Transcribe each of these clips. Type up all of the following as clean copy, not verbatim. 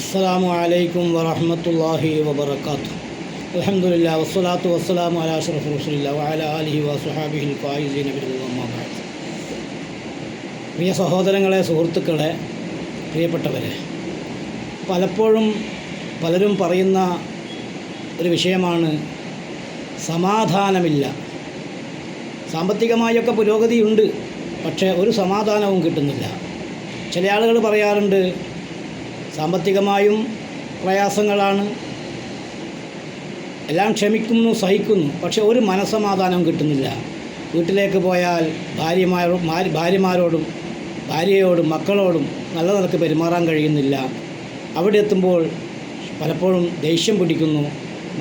അസ്സലാമു അലൈക്കും വറഹ്മത്തുള്ളാഹി വബറകാതുഹു. അൽഹംദുലില്ലാഹി വസ്സലാത്തു വസ്സലാമു അലാ അഷ്റഫിൽ റസൂലില്ലാഹി വഅലാ ആലിഹി വസ്വഹാബിഹിൽ ഫായിസീന ബിൽ അമ്മാ ബഅദ്. പ്രിയ സഹോദരങ്ങളെ, സുഹൃത്തുക്കളെ, പ്രിയപ്പെട്ടവരെ, പലപ്പോഴും പലരും പറയുന്ന ഒരു വിഷയമാണ് സമാധാനമില്ല. സാമ്പത്തികമായൊക്കെ പുരോഗതിയുണ്ട്, പക്ഷേ ഒരു സമാധാനവും കിട്ടുന്നില്ല. ചില ആളുകൾ പറയാറുണ്ട്, സാമ്പത്തികമായും പ്രയാസങ്ങളാണ്, എല്ലാം ക്ഷമിക്കുന്നു, സഹിക്കുന്നു, പക്ഷെ ഒരു മനസ്സമാധാനവും കിട്ടുന്നില്ല. വീട്ടിലേക്ക് പോയാൽ ഭാര്യമാരോടും ഭാര്യയോടും മക്കളോടും നല്ല നിലക്ക് പെരുമാറാൻ കഴിയുന്നില്ല. അവിടെ എത്തുമ്പോൾ പലപ്പോഴും ദേഷ്യം പിടിക്കുന്നു,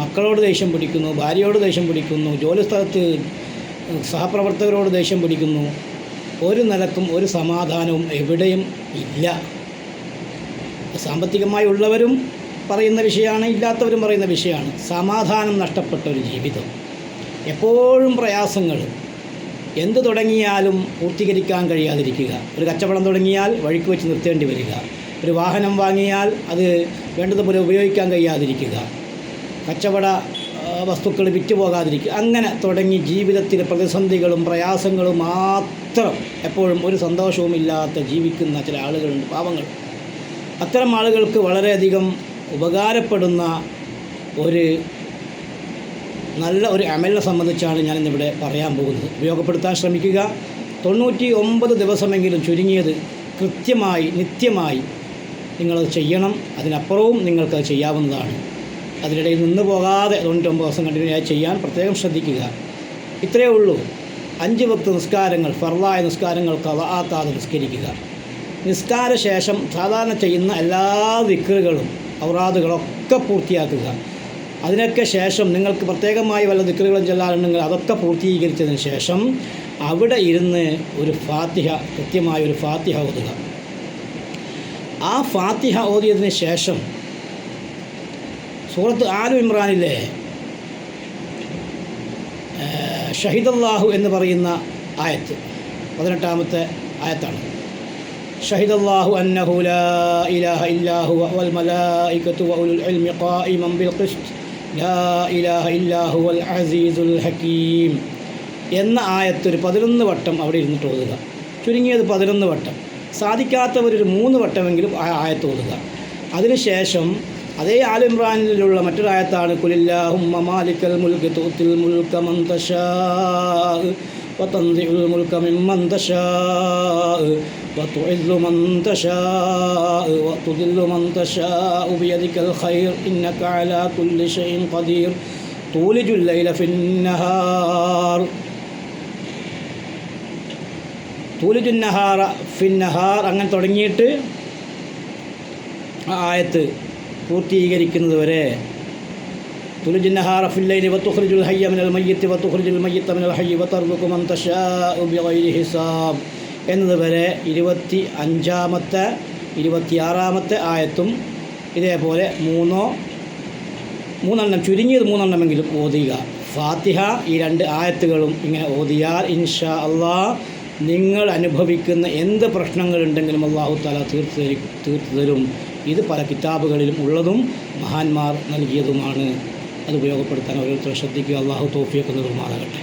മക്കളോട് ദേഷ്യം പിടിക്കുന്നു, ഭാര്യയോട് ദേഷ്യം പിടിക്കുന്നു, ജോലിസ്ഥലത്ത് സഹപ്രവർത്തകരോട് ദേഷ്യം പിടിക്കുന്നു. ഒരു നിലക്കും ഒരു സമാധാനവും എവിടെയും ഇല്ല. സാമ്പത്തികമായി ഉള്ളവരും പറയുന്ന വിഷയമാണ്, ഇല്ലാത്തവരും പറയുന്ന വിഷയമാണ്. സമാധാനം നഷ്ടപ്പെട്ട ഒരു ജീവിതം, എപ്പോഴും പ്രയാസങ്ങൾ, എന്ത് തുടങ്ങിയാലും പൂർത്തീകരിക്കാൻ കഴിയാതിരിക്കുക. ഒരു കച്ചവടം തുടങ്ങിയാൽ വഴിക്ക് വെച്ച് നിർത്തേണ്ടി വരിക. ഒരു വാഹനം വാങ്ങിയാൽ അത് വേണ്ടതുപോലെ ഉപയോഗിക്കാൻ കഴിയാതിരിക്കുക. കച്ചവട വസ്തുക്കൾ വിറ്റുപോകാതിരിക്കുക. അങ്ങനെ തുടങ്ങി ജീവിതത്തിൽ പ്രതിസന്ധികളും പ്രയാസങ്ങളും മാത്രം, എപ്പോഴും ഒരു സന്തോഷവും ഇല്ലാത്ത ജീവിക്കുന്ന ചില ആളുകളുണ്ട്, പാവങ്ങൾ. അത്തരം ആളുകൾക്ക് വളരെയധികം ഉപകാരപ്പെടുന്ന ഒരു നല്ല ഒരു അമലിനെ സംബന്ധിച്ചാണ് ഞാനിന്നിവിടെ പറയാൻ പോകുന്നത്. ഉപയോഗപ്പെടുത്താൻ ശ്രമിക്കുക. 99 ദിവസമെങ്കിലും ചുരുങ്ങിയത് കൃത്യമായി നിത്യമായി നിങ്ങളത് ചെയ്യണം. അതിനപ്പുറവും നിങ്ങൾക്കത് ചെയ്യാവുന്നതാണ്. അതിനിടയിൽ നിന്ന് പോകാതെ 99 ദിവസം കണ്ടിന്യൂ ചെയ്യാൻ പ്രത്യേകം ശ്രദ്ധിക്കുക. ഇത്രയേ ഉള്ളൂ. 5 വക്ത് നിസ്കാരങ്ങൾ, ഫർളായ നിസ്കാരങ്ങൾ ഖളാഅത്താതെ നിസ്കരിക്കുക. നിസ്കാര ശേഷം സാധാരണ ചെയ്യുന്ന എല്ലാ ദിക്റുകളും ഔറാദുകളൊക്കെ പൂർത്തിയാക്കുക. അതിനൊക്കെ ശേഷം നിങ്ങൾക്ക് പ്രത്യേകമായി വല്ല ദിക്റുകളും ചൊല്ലാനുണ്ടെങ്കിൽ അതൊക്കെ പൂർത്തീകരിച്ചതിന് ശേഷം അവിടെ ഇരുന്ന് ഒരു ഫാത്തിഹ, കൃത്യമായൊരു ഫാത്തിഹ ഓതുക. ആ ഫാത്തിഹ ഓതിയതിന് ശേഷം സൂറത്ത് ആലു ഇമ്രാനിലെ ഷഹിദല്ലാഹു എന്ന് പറയുന്ന ആയത്ത് 18ാമത്തെ ആയത്താണ്. ഷഹിദല്ലാഹു അന്നഹു ലാ ഇലാഹ ഇല്ലാ ഹുവ വൽ മലായികതു വഉലുൽ ഇൽമി ഖായിമൻ ബിൽ ഖിസ്ത് ലാ ഇലാഹ ഇല്ലാ ഹുവൽ അസീസുൽ ഹകീം എന്ന ആയത്ത് ഒരു 11 വട്ടം അവിടെ ഇരുന്നിട്ട് ഓതുക. ചുരുങ്ങിയത് 11 വട്ടം, സാധിക്കാത്തവരൊരു 3 വട്ടമെങ്കിലും ആ ആയത്ത് ഓതുക. അതിനുശേഷം അതേ ആൽ ഇമ്രാനിലുള്ള മറ്റൊരായത്താണ് ഖുലില്ലാഹുമ്മ മാലിക്കൽ മുൽകി തുത്തിൽ മുൽക മൻ തശാഅ വതൻസിഉൽ മുൽക മിമ്മൻ തശാഅ വതുഇസ്സു മൻ തശാഅ വതുദില്ലു മൻ തശാഅ ബിയദികൽ ഖൈർ ഇന്നക അലാ കുല്ലി ഷൈഇൻ ഖദീർ തൂലിജുൽ ലൈല ഫിന്നഹാർ അങ്ങനെ തുടങ്ങിയിട്ട് ആ ആയത്ത് പൂർത്തീകരിക്കുന്നത് വരെ തുലുജിന്നഹാറ ഫില്ലൈലി വതുഖ്രിജുൽ ഹയ്യ മിനൽ മയ്യിത്തി വതുഖ്രിജുൽ മയ്യിത്ത മിനൽ ഹയ്യി വതർസുഖു മൻ തശാഉ ബിഗൈരി ഹിസാബ് എന്നതുവരെ 25ാമത്തെ 26ാമത്തെ ആയത്തും ഇതേപോലെ മൂന്നെണ്ണം ചുരുങ്ങിയത് 3 എണ്ണമെങ്കിലും ഓതുക. ഫാത്തിഹ ഈ 2 ആയത്തുകളും ഇങ്ങനെ ഓതിയാൽ ഇൻഷാ അള്ളാഹ് നിങ്ങൾ അനുഭവിക്കുന്ന എന്ത് പ്രശ്നങ്ങളുണ്ടെങ്കിലും അള്ളാഹു തആല തീർത്തു തരും. ഇത് പല കിതാബുകളിലും ഉള്ളതും മഹാന്മാർ നൽകിയതുമാണ്. അത് ഉപയോഗപ്പെടുത്താൻ ഓരോരുത്തരും ശ്രദ്ധിക്കുക. അള്ളാഹു തൗഫീഖ് നൽകുമാറാകട്ടെ.